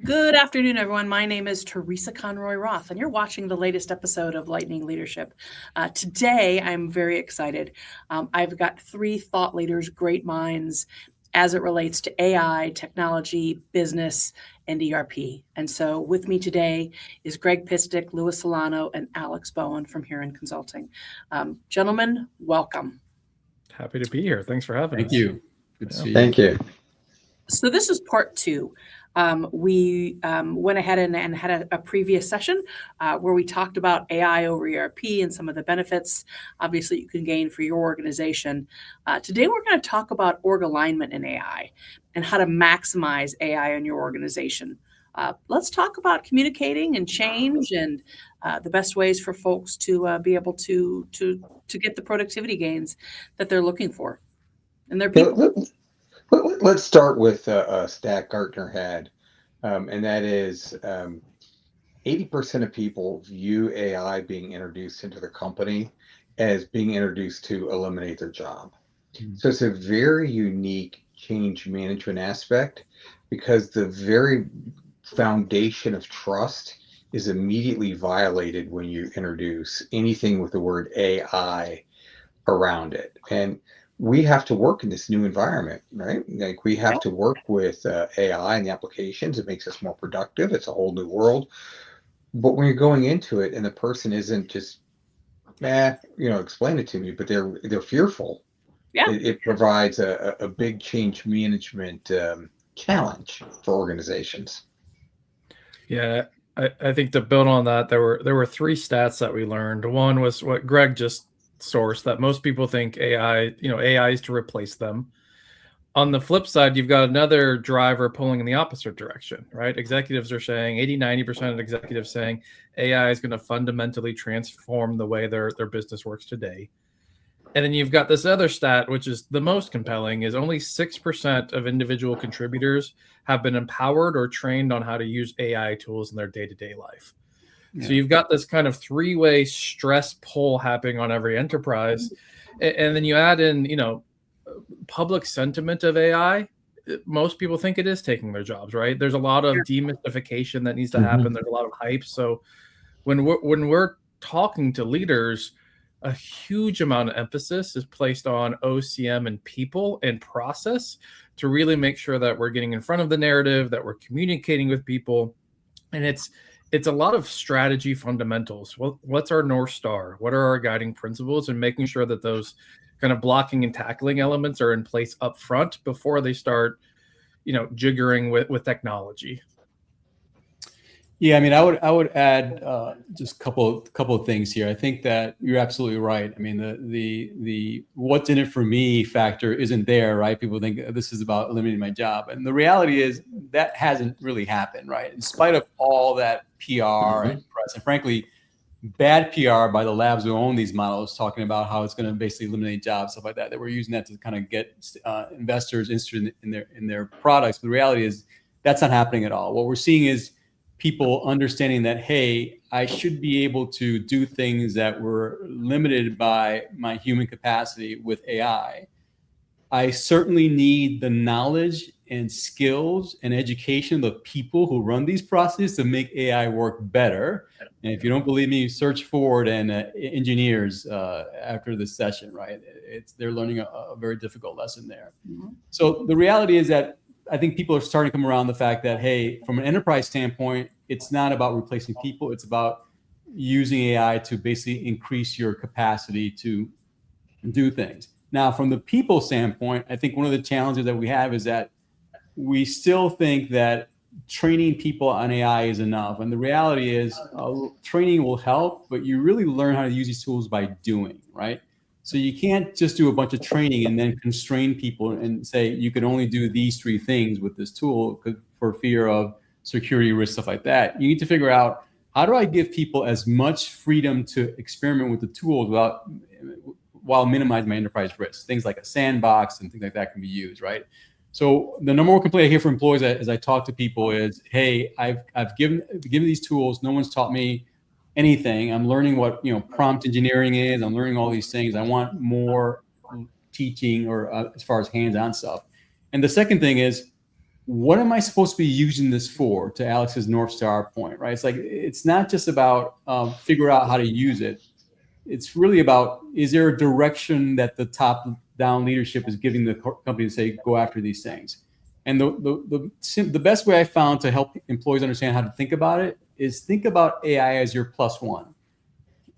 Good afternoon, everyone. My name is Teresa Conroy-Roth, and you're watching the latest episode of Lightning Leadership. Today, I'm very excited. I've got three thought leaders, great minds, as it relates to AI, technology, business, and ERP. And so with me today is Greg Pitstick, Louis Solano, and Alex Bowen from Huron Consulting. Gentlemen, welcome. Happy to be here. Thanks for having us. Thank you. Good to see you. Thank you. So this is part two. We went ahead and had a previous session where we talked about AI over ERP and some of the benefits, obviously, you can gain for your organization. Today, we're going to talk about org alignment in AI and how to maximize AI in your organization. Let's talk about communicating and change and the best ways for folks to be able to get the productivity gains that they're looking for. And their people. Let's start with a stat Gartner had, and that is 80% of people view AI being introduced into their company as being introduced to eliminate their job. Mm-hmm. So it's a very unique change management aspect because the very foundation of trust is immediately violated when you introduce anything with the word AI around it. And we have to work in this new environment, right? Like we have to work with AI and the applications. It makes us more productive. It's a whole new world. But when you're going into it and the person isn't just, explain it to me, but they're fearful. Yeah. It provides a big change management challenge for organizations. Yeah, I think to build on that, there were three stats that we learned. One was what Greg just source that most people think AI is to replace them. On the flip side, you've got another driver pulling in the opposite direction, right? Executives are saying 80-90% of executives saying AI is going to fundamentally transform the way their business works today. And then you've got this other stat, which is the most compelling, is only 6% of individual contributors have been empowered or trained on how to use AI tools in their day-to-day life. So you've got this kind of three-way stress pull happening on every enterprise. And then you add in, public sentiment of AI. Most people think it is taking their jobs, right? There's a lot of demystification that needs to happen. There's a lot of hype. So when we're talking to leaders, a huge amount of emphasis is placed on OCM and people and process to really make sure that we're getting in front of the narrative, that we're communicating with people. And it's a lot of strategy fundamentals. What's our North Star? What are our guiding principles? And making sure that those kind of blocking and tackling elements are in place up front before they start, jiggering with technology. Yeah, I mean, I would add just a couple of things here. I think that you're absolutely right. I mean, the what's in it for me factor isn't there, right? People think this is about eliminating my job, and the reality is that hasn't really happened, right? In spite of all that PR and press, and frankly, bad PR by the labs who own these models, talking about how it's going to basically eliminate jobs, stuff like that. That we're using that to kind of get investors interested in their products. But the reality is that's not happening at all. What we're seeing is people understanding that, hey, I should be able to do things that were limited by my human capacity with AI. I certainly need the knowledge and skills and education of the people who run these processes to make AI work better. And if you don't believe me, search Ford and engineers after this session, right? They're learning a very difficult lesson there. Mm-hmm. So the reality is that I think people are starting to come around the fact that, hey, from an enterprise standpoint, it's not about replacing people. It's about using AI to basically increase your capacity to do things. Now, from the people standpoint, I think one of the challenges that we have is that we still think that training people on AI is enough. And the reality is training will help, but you really learn how to use these tools by doing, right? So you can't just do a bunch of training and then constrain people and say you can only do these three things with this tool for fear of security risks, stuff like that. You need to figure out, how do I give people as much freedom to experiment with the tools while minimizing my enterprise risks? Things like a sandbox and things like that can be used, right? So the number one complaint I hear from employees as I talk to people is, hey, I've given these tools, no one's taught me anything. I'm learning what prompt engineering is. I'm learning all these things. I want more teaching or as far as hands-on stuff. And the second thing is, what am I supposed to be using this for? To Alex's North Star point, right? It's like, it's not just about figure out how to use it. It's really about, is there a direction that the top down leadership is giving the company to say, go after these things? And the best way I found to help employees understand how to think about it is think about AI as your plus one.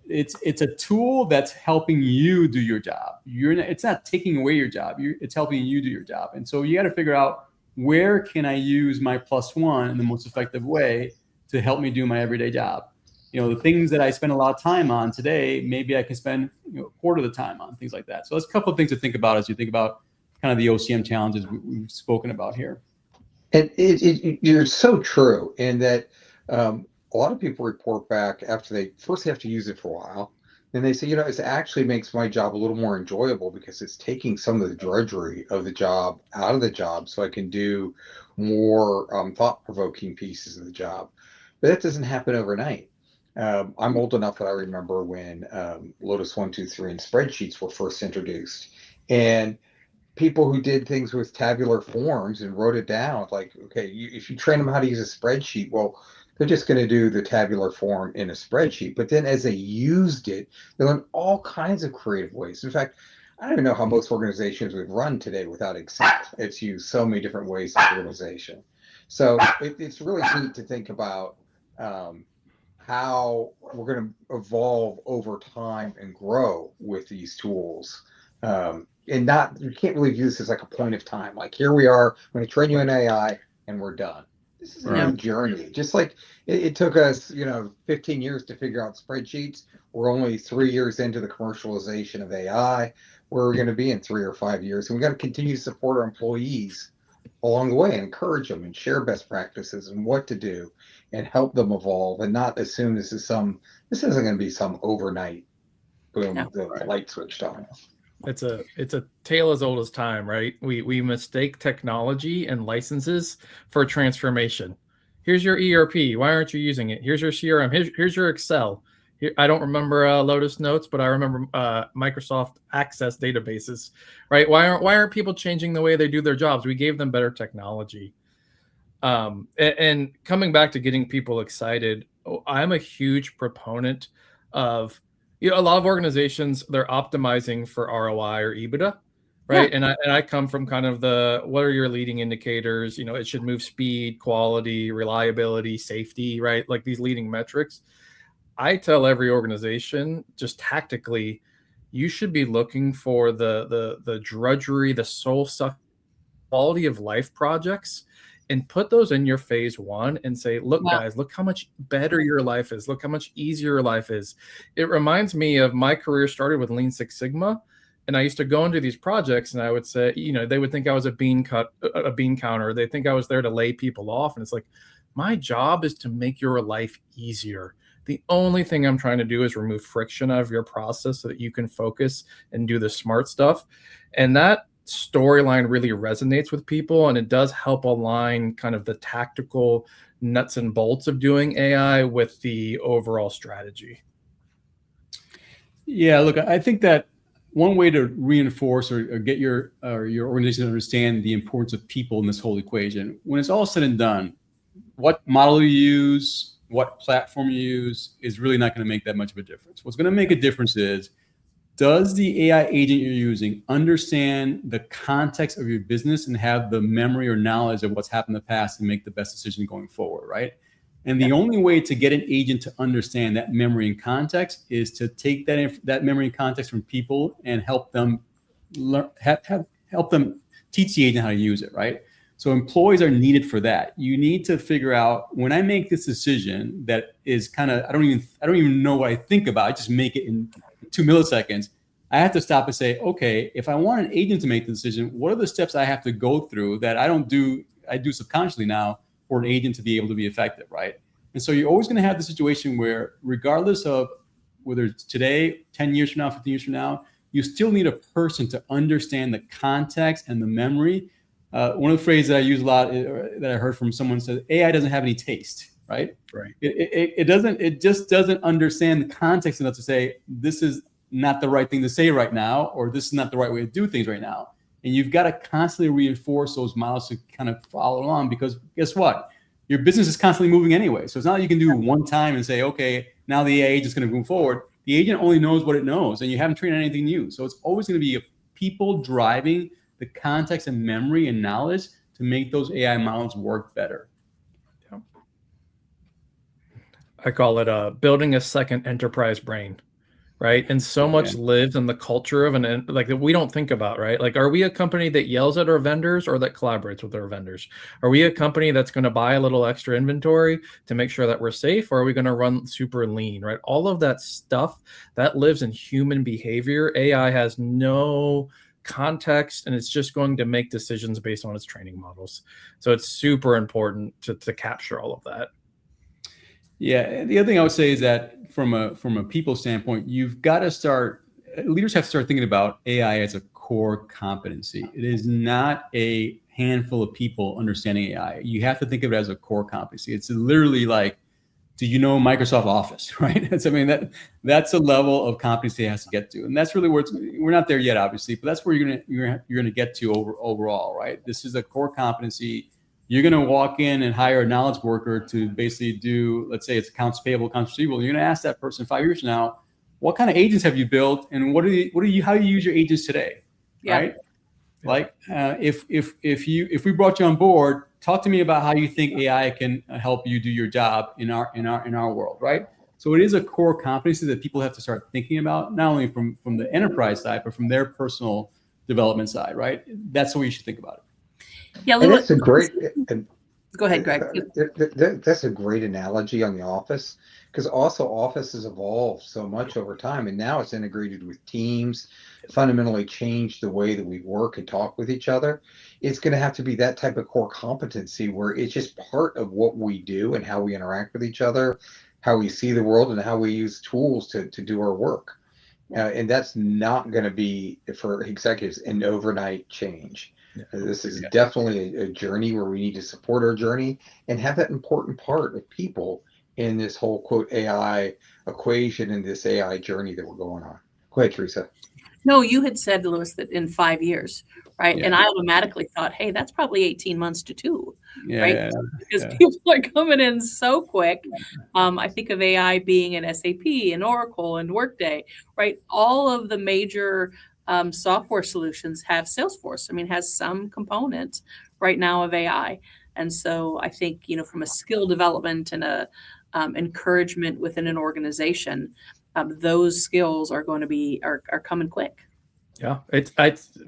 It's a tool that's helping you do your job. It's not taking away your job. It's helping you do your job. And so you got to figure out, where can I use my plus one in the most effective way to help me do my everyday job? The things that I spend a lot of time on today, maybe I can spend a quarter of the time on, things like that. So that's a couple of things to think about as you think about kind of the OCM challenges we've spoken about here. And you're so true in that a lot of people report back after they first have to use it for a while. And they say, it actually makes my job a little more enjoyable because it's taking some of the drudgery of the job out of the job so I can do more thought-provoking pieces of the job. But that doesn't happen overnight. I'm old enough that I remember when Lotus 1, 2, 3 and spreadsheets were first introduced. And people who did things with tabular forms and wrote it down, like, okay, if you train them how to use a spreadsheet, well, they're just going to do the tabular form in a spreadsheet. But then as they used it, they learned all kinds of creative ways. In fact, I don't even know how most organizations would run today without Excel. It's used so many different ways in organization. So it's really neat to think about how we're going to evolve over time and grow with these tools. And you can't really view this as like a point of time. Like, here we are, I'm going to train you in AI and we're done. This is a journey. Just like it took us, 15 years to figure out spreadsheets. We're only 3 years into the commercialization of AI. Where are we going to be in 3 or 5 years? And we got to continue to support our employees along the way and encourage them and share best practices and what to do and help them evolve, and not assume this isn't going to be some overnight boom, the light switched on. It's a tale as old as time, right? We mistake technology and licenses for transformation. Here's your ERP. Why aren't you using it? Here's your CRM. Here's your Excel. I don't remember Lotus Notes, but I remember Microsoft Access databases, right? Why aren't people changing the way they do their jobs? We gave them better technology. And coming back to getting people excited, I'm a huge proponent of, a lot of organizations, they're optimizing for ROI or EBITDA, right? Yeah. And I come from kind of what are your leading indicators? It should move speed, quality, reliability, safety, right? Like these leading metrics. I tell every organization, just tactically, you should be looking for the drudgery, the soul-sucking quality of life projects, and put those in your phase one and say, look, guys, look how much better your life is. Look how much easier your life is. It reminds me of my career started with Lean Six Sigma. And I used to go into these projects and I would say, they would think I was a bean counter. They think I was there to lay people off. And it's like, my job is to make your life easier. The only thing I'm trying to do is remove friction out of your process so that you can focus and do the smart stuff. And that storyline really resonates with people, and it does help align kind of the tactical nuts and bolts of doing AI with the overall strategy. Yeah, look, I think that one way to reinforce or get your organization to understand the importance of people in this whole equation, when it's all said and done, what model you use, what platform you use is really not going to make that much of a difference. What's going to make a difference is, does the AI agent you're using understand the context of your business and have the memory or knowledge of what's happened in the past and make the best decision going forward, right? And the only way to get an agent to understand that memory and context is to take that memory and context from people and help them help them teach the agent how to use it, right? So employees are needed for that. You need to figure out, when I make this decision that is kind of, I don't even know what I think about, I just make it in 2 milliseconds. I have to stop and say, okay, if I want an agent to make the decision, what are the steps I have to go through that I do subconsciously now for an agent to be able to be effective, right? And so you're always going to have the situation where, regardless of whether it's today, 10 years from now, 15 years from now, you still need a person to understand the context and the memory. One of the phrases that I use a lot, that I heard from someone, said, AI doesn't have any taste, right? Right. It just doesn't understand the context enough to say, this is not the right thing to say right now, or this is not the right way to do things right now. And you've got to constantly reinforce those models to kind of follow along, because guess what? Your business is constantly moving anyway. So it's not like you can do it one time and say, okay, now the AI agent is going to move forward. The agent only knows what it knows, and you haven't trained on anything new. So it's always going to be people driving the context and memory and knowledge to make those AI models work better. I call it building a second enterprise brain, right? And so much lives in the culture of like that we don't think about, right? Like, are we a company that yells at our vendors or that collaborates with our vendors? Are we a company that's going to buy a little extra inventory to make sure that we're safe, or are we going to run super lean, right? All of that stuff that lives in human behavior. AI has no context, and it's just going to make decisions based on its training models. So it's super important to capture all of that. Yeah, the other thing I would say is that from a people standpoint, leaders have to start thinking about AI as a core competency. It is not a handful of people understanding AI. You have to think of it as a core competency. It's literally like, do you know Microsoft Office, right? That's a level of competency it has to get to, and that's really where we're not there yet, obviously, but that's where you're gonna get to overall, right? This is a core competency. You're going to walk in and hire a knowledge worker to basically do, let's say it's accounts payable, accounts receivable. You're going to ask that person 5 years from now, what kind of agents have you built, and how do you use your agents today, right? Like if we brought you on board, talk to me about how you think AI can help you do your job in our world, right? So it is a core competency that people have to start thinking about, not only from the enterprise side, but from their personal development side, right? That's the way you should think about it. Yeah, and that's a great. Go ahead, Greg. That's a great analogy on the Office, because also Office has evolved so much over time, and now it's integrated with Teams, fundamentally changed the way that we work and talk with each other. It's going to have to be that type of core competency where it's just part of what we do and how we interact with each other, how we see the world, and how we use tools to do our work. And that's not going to be, for executives, an overnight change. This is definitely a journey where we need to support our journey and have that important part of people in this whole quote AI equation and this AI journey that we're going on. Go ahead, Teresa. No, you had said, Louis, that in 5 years, right? And I automatically thought, hey, that's probably 18 months to 2, right? Because people are coming in so quick. I think of AI being in SAP and Oracle and Workday, right? All of the major software solutions have Salesforce. I mean, has some component right now of AI. And so I think, from a skill development and a encouragement within an organization, those skills are going to be are coming quick. Yeah, it's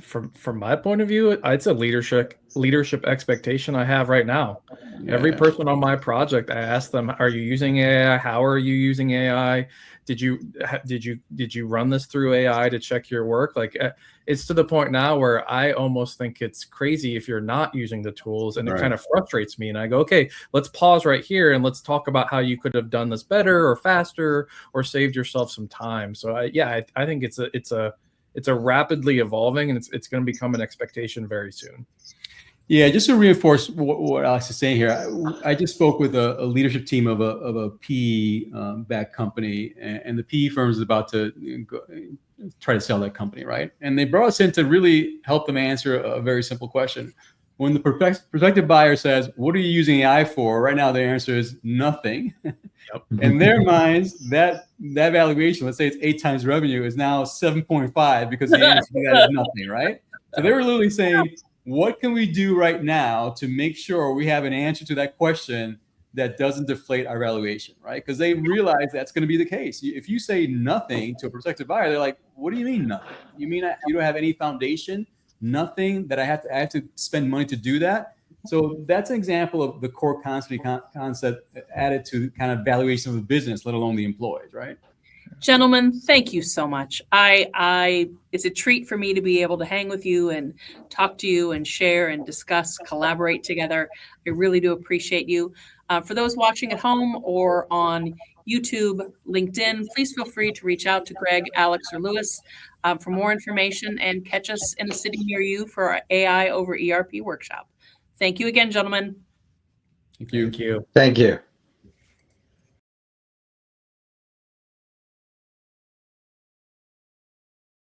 from my point of view, it's a leadership expectation I have right now. Every person on my project, I ask them, "Are you using AI? How are you using AI? Did you run this through AI to check your work?" Like, it's to the point now where I almost think it's crazy if you're not using the tools, and it kind of frustrates me. And I go, "Okay, let's pause right here and let's talk about how you could have done this better or faster or saved yourself some time." So I think it's a rapidly evolving, and it's going to become an expectation very soon. Yeah, just to reinforce what Alex is saying here, I just spoke with a leadership team of a PE backed company, and the PE firm is about to try to sell that company, right? And they brought us in to really help them answer a very simple question. When the prospective buyer says, "What are you using AI for?" Right now, the answer is nothing. In their minds, that valuation, let's say it's 8 times revenue, is now 7.5 because the answer to that is nothing, right? So they were literally saying, what can we do right now to make sure we have an answer to that question that doesn't deflate our valuation, right? Because they realize that's going to be the case. If you say nothing to a prospective buyer, they're like, "What do you mean nothing? You mean you don't have any foundation? Nothing that I have to spend money to do that?" So that's an example of the core concept added to kind of valuation of the business, let alone the employees, right? Gentlemen, thank you so much. It's a treat for me to be able to hang with you and talk to you and share and discuss, collaborate together. I really do appreciate you. For those watching at home or on YouTube, LinkedIn, please feel free to reach out to Greg, Alex, or Louis for more information, and catch us in a city near you for our AI over ERP workshop. Thank you again, gentlemen. Thank you. Thank you. Thank you.